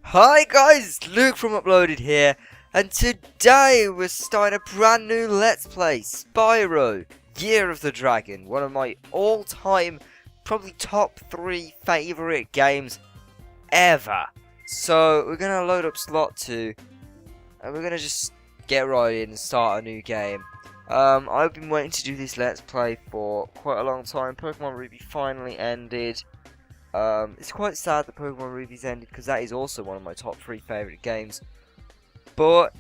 Hi guys, Luke from Uploaded here, and today we're starting a brand new Let's Play, Spyro, Year of the Dragon, one of my all-time, probably top 3 favourite games ever. So we're going to load up slot 2, and we're going to just get right in and start a new game. I've been waiting to do this Let's Play for quite a long time. Pokemon Ruby finally ended. It's quite sad that Pokemon Ruby's ended because that is also one of my top 3 favourite games. But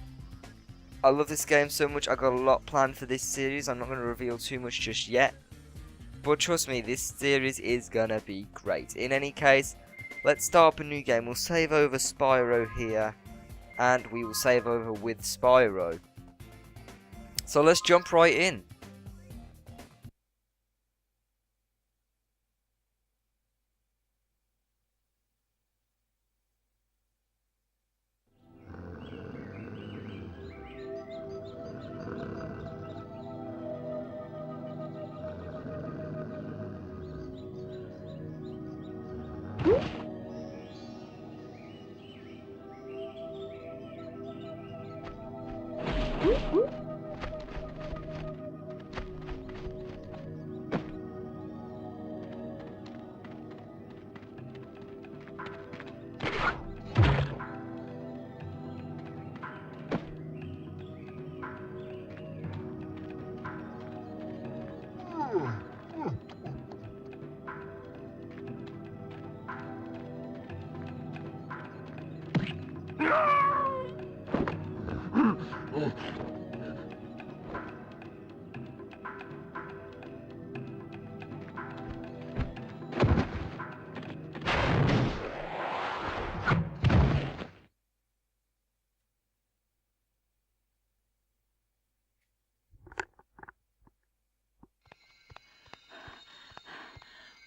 I love this game so much. I got a lot planned for this series. I'm not going to reveal too much just yet. But trust me, this series is going to be great. In any case, let's start up a new game. We'll save over Spyro here. And we will save over with Spyro. So let's jump right in.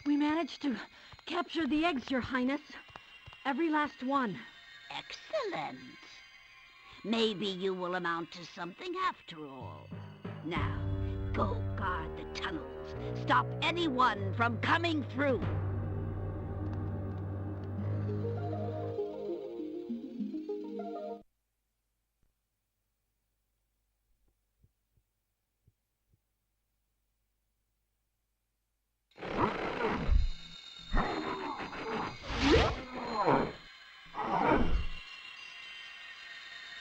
We managed to capture the eggs, Your Highness. Every last one. Excellent. Maybe you will amount to something after all. Now, go guard the tunnels. Stop anyone from coming through.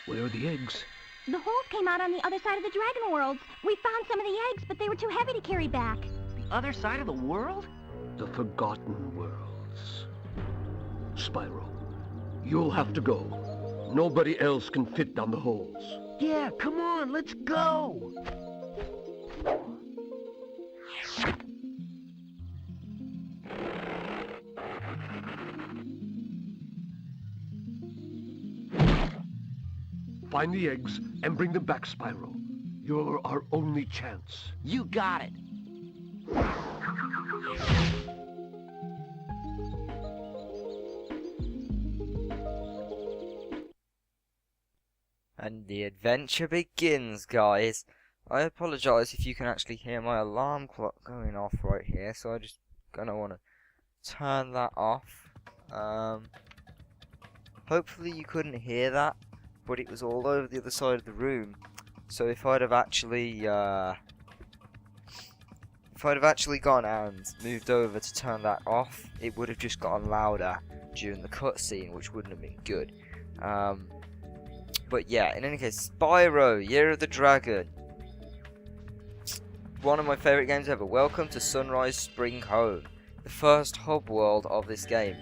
Where are the eggs? The holes came out on the other side of the Dragon Worlds. We found some of the eggs, but they were too heavy to carry back. The other side of the world? The Forgotten Worlds. Spyro, you'll have to go. Nobody else can fit down the holes. Yeah, come on, let's go! Find the eggs and bring them back, Spyro. You're our only chance. You got it. And the adventure begins, guys. I apologise if you can actually hear my alarm clock going off right here, so I just gonna want to turn that off. Hopefully you couldn't hear that, but it was all over the other side of the room. So if I'd have actually gone and moved over to turn that off, it would have just gotten louder during the cutscene, which wouldn't have been good. But yeah, in any case, Spyro, Year of the Dragon. One of my favourite games ever. Welcome to Sunrise Spring Home, the first hub world of this game.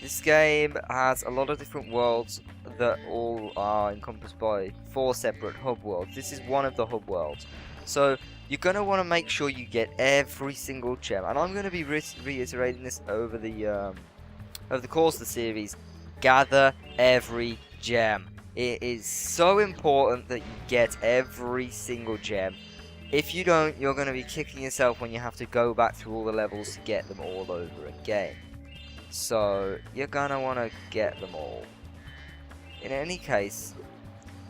This game has a lot of different worlds that all are encompassed by 4 separate hub worlds. This is one of the hub worlds. So you're going to want to make sure you get every single gem. And I'm going to be reiterating this over the course of the series. Gather every gem. It is so important that you get every single gem. If you don't, you're going to be kicking yourself when you have to go back through all the levels to get them all over again. So you're going to want to get them all. In any case,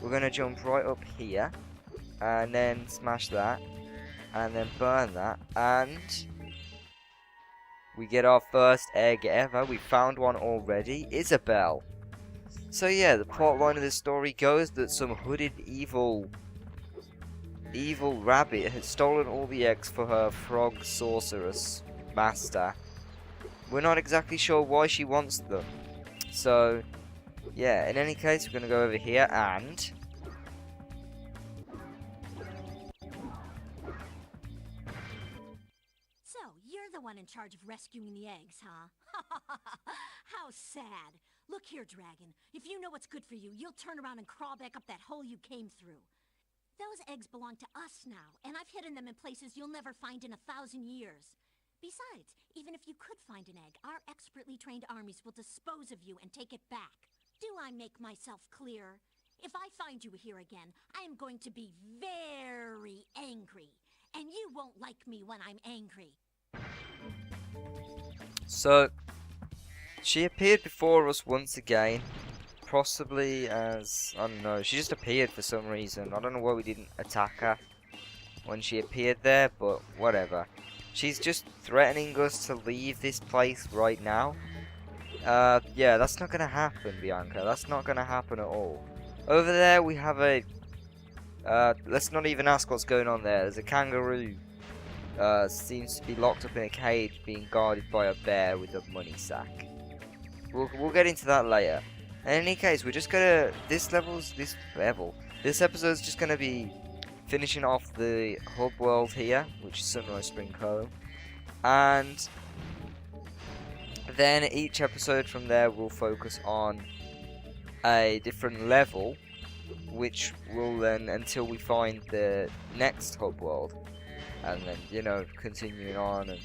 we're going to jump right up here, and then smash that, and then burn that, and we get our first egg ever. We found one already. Isabel. So yeah, the plot line of the story goes that some hooded evil rabbit has stolen all the eggs for her frog sorceress master. We're not exactly sure why she wants them. So yeah, in any case, we're going to go over here and... So, you're the one in charge of rescuing the eggs, huh? How sad. Look here, Dragon. If you know what's good for you, you'll turn around and crawl back up that hole you came through. Those eggs belong to us now, and I've hidden them in places you'll never find in 1,000 years. Besides, even if you could find an egg, our expertly trained armies will dispose of you and take it back. Do I make myself clear? If I find you here again, I am going to be very angry. And you won't like me when I'm angry. So, she appeared before us once again. Possibly as, I don't know, she just appeared for some reason. I don't know why we didn't attack her when she appeared there, but whatever. She's just threatening us to leave this place right now. Yeah, that's not gonna happen, Bianca. That's not gonna happen at all. Over there we have a... let's not even ask what's going on there. There's a kangaroo. Seems to be locked up in a cage being guarded by a bear with a money sack. We'll get into that later. In any case, we're just gonna... This episode's just gonna be finishing off the hub world here, which is Sunrise Spring Cove. And then each episode from there will focus on a different level, which will then, until we find the next hub world, and then, you know, continuing on. And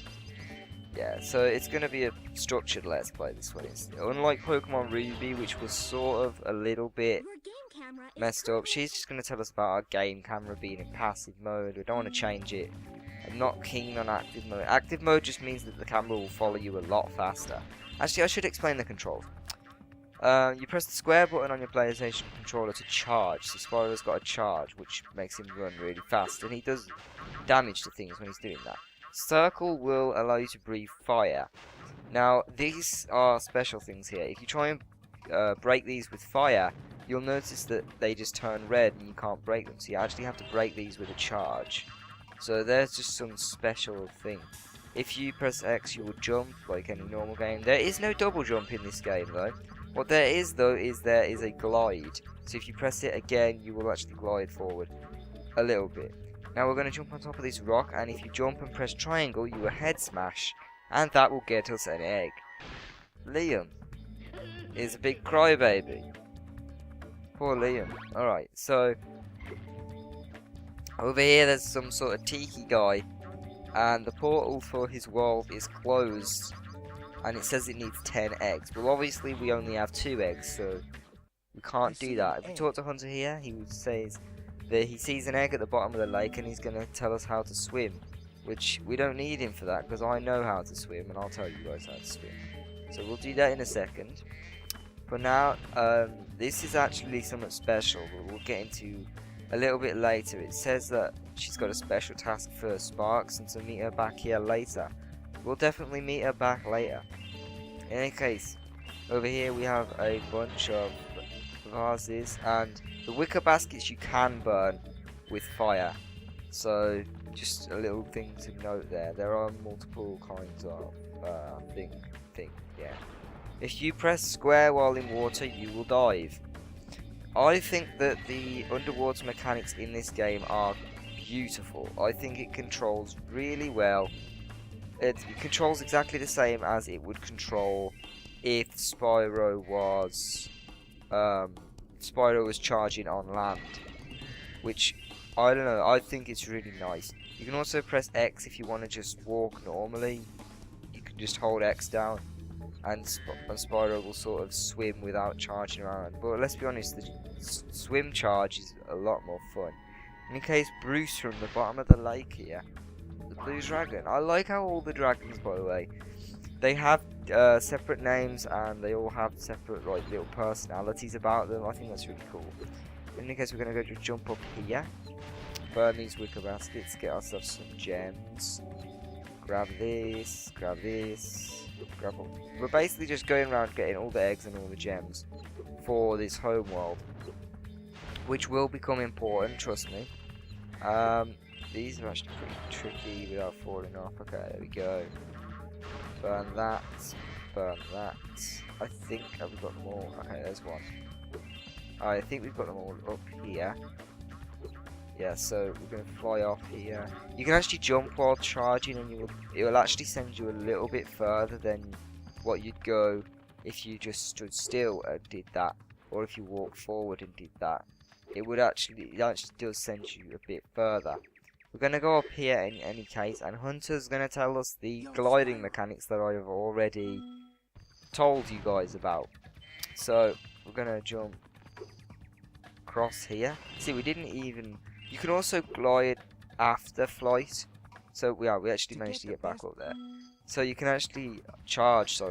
yeah, so it's going to be a structured let's play, this one is. Unlike Pokemon Ruby, which was sort of a little bit Your game camera is messed up, she's just going to tell us about our game camera being in passive mode. We don't want to change it. I'm not keen on active mode. Active mode just means that the camera will follow you a lot faster. Actually, I should explain the controls. You press the square button on your PlayStation controller to charge. So Spyro's got a charge, which makes him run really fast, and he does damage to things when he's doing that. Circle will allow you to breathe fire. Now, these are special things here. If you try and break these with fire, you'll notice that they just turn red and you can't break them. So you actually have to break these with a charge. So there's just some special thing. If you press X, you will jump like any normal game. There is no double jump in this game though. What there is though is there is a glide. So if you press it again, you will actually glide forward a little bit. Now we're going to jump on top of this rock, and if you jump and press triangle, you will head smash, and that will get us an egg. Liam is a big crybaby. Poor Liam. Alright, so over here there's some sort of tiki guy, and the portal for his world is closed, and it says it needs 10 eggs. Well, obviously we only have 2 eggs, so we can't do that. If we talk to Hunter here, he says that he sees an egg at the bottom of the lake and he's going to tell us how to swim, which we don't need him for that because I know how to swim and I'll tell you guys how to swim. So we'll do that in a second. For now, this is actually something special that we'll get into a little bit later. It says that she's got a special task for Sparks and to meet her back here later. We'll definitely meet her back later. In any case, over here we have a bunch of vases, and the wicker baskets you can burn with fire. So just a little thing to note there. There are multiple kinds of thing. Yeah. If you press square while in water, you will dive. I think that the underwater mechanics in this game are beautiful. I think it controls really well. It controls exactly the same as it would control if Spyro was charging on land, which I don't know, I think it's really nice. You can also press X if you want to just walk normally. You can just hold X down and Spyro will sort of swim without charging around. But let's be honest, the swim charge is a lot more fun. In case, Bruce from the bottom of the lake here, the blue dragon. I like how all the dragons, by the way, they have separate names and they all have separate like little personalities about them. I think that's really cool. In any case, we're going to go to jump up here, burn these wicker baskets, get ourselves some gems. grab this, grab all. We're basically just going around getting all the eggs and all the gems for this home world, which will become important, trust me. These are actually pretty tricky without falling off. Okay, there we go. Burn that, burn that. I think we've got them all. Okay, there's one. I think we've got them all up here. Yeah, so we're going to fly off here. You can actually jump while charging, and it will actually send you a little bit further than what you'd go if you just stood still and did that, or if you walked forward and did that. It actually does send you a bit further. We're going to go up here in any case, and Hunter's going to tell us the gliding mechanics that I have already told you guys about. So we're going to jump across here. See, we didn't even... You can also glide after flight. So we actually managed to get back up there. So you can actually charge,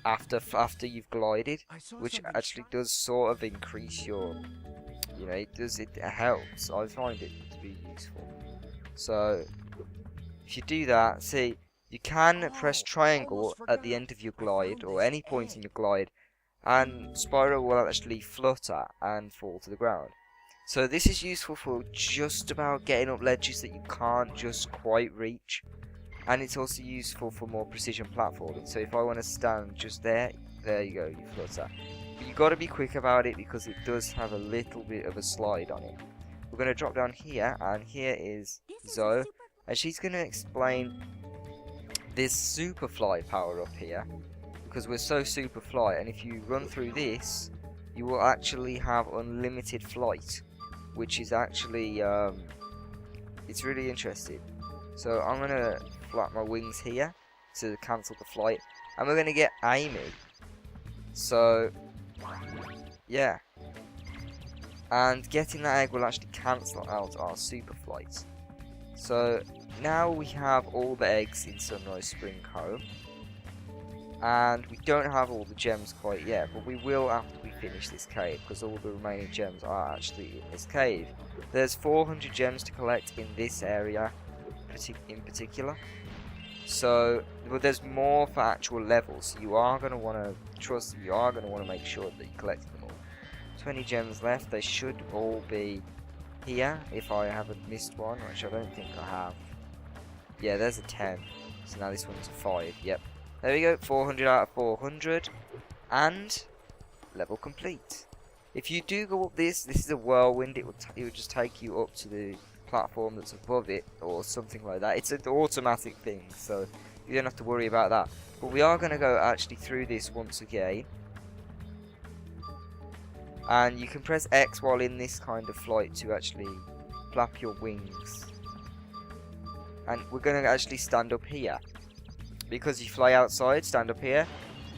after you've glided, which actually does sort of increase your, you know, it helps. I find it to be useful. So if you do that, see, you can press triangle at the end of your glide, or any point in your glide, and Spyro will actually flutter and fall to the ground. So this is useful for just about getting up ledges that you can't just quite reach. And it's also useful for more precision platforming. So if I want to stand just there you go, you flutter. But you've got to be quick about it because it does have a little bit of a slide on it. We're going to drop down here, and here is Zoe. And she's going to explain this super fly power up here. Because we're so super fly, and if you run through this, you will actually have unlimited flight. Which is actually, it's really interesting. So I'm going to flap my wings here to cancel the flight. And we're going to get Amy. So, yeah. And getting that egg will actually cancel out our super flight. So, now we have all the eggs in Sunrise Spring Home. And we don't have all the gems quite yet, but we will after we finish this cave, because all the remaining gems are actually in this cave. There's 400 gems to collect in this area in particular. So, but there's more for actual levels, so you are going to want to make sure that you collected them all. 20 gems left, they should all be here, if I haven't missed one, which I don't think I have. Yeah, there's a 10, so now this one's a 5, yep. There we go, 400 out of 400, and level complete. If you do go up this is a whirlwind, it will just take you up to the platform that's above it, or something like that. It's an automatic thing, so you don't have to worry about that. But we are going to go actually through this once again. And you can press X while in this kind of flight to actually flap your wings. And we're going to actually stand up here. Because you fly outside, stand up here,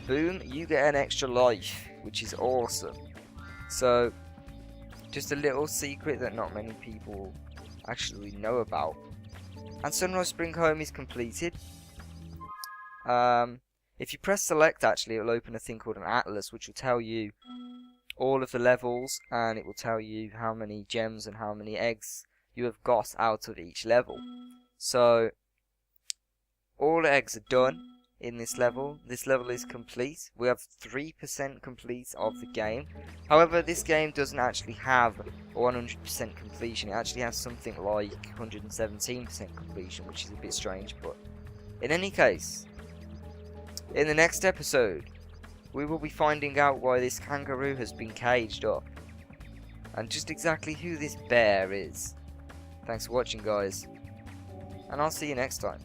boom, you get an extra life, which is awesome. So, just a little secret that not many people actually know about. And Sunrise Spring Home is completed. If you press select, actually, it will open a thing called an atlas, which will tell you all of the levels, and it will tell you how many gems and how many eggs you have got out of each level. So, all the eggs are done in this level. This level is complete. We have 3% complete of the game. However, this game doesn't actually have 100% completion. It actually has something like 117% completion, which is a bit strange. But in any case, in the next episode, we will be finding out why this kangaroo has been caged up. And just exactly who this bear is. Thanks for watching, guys. And I'll see you next time.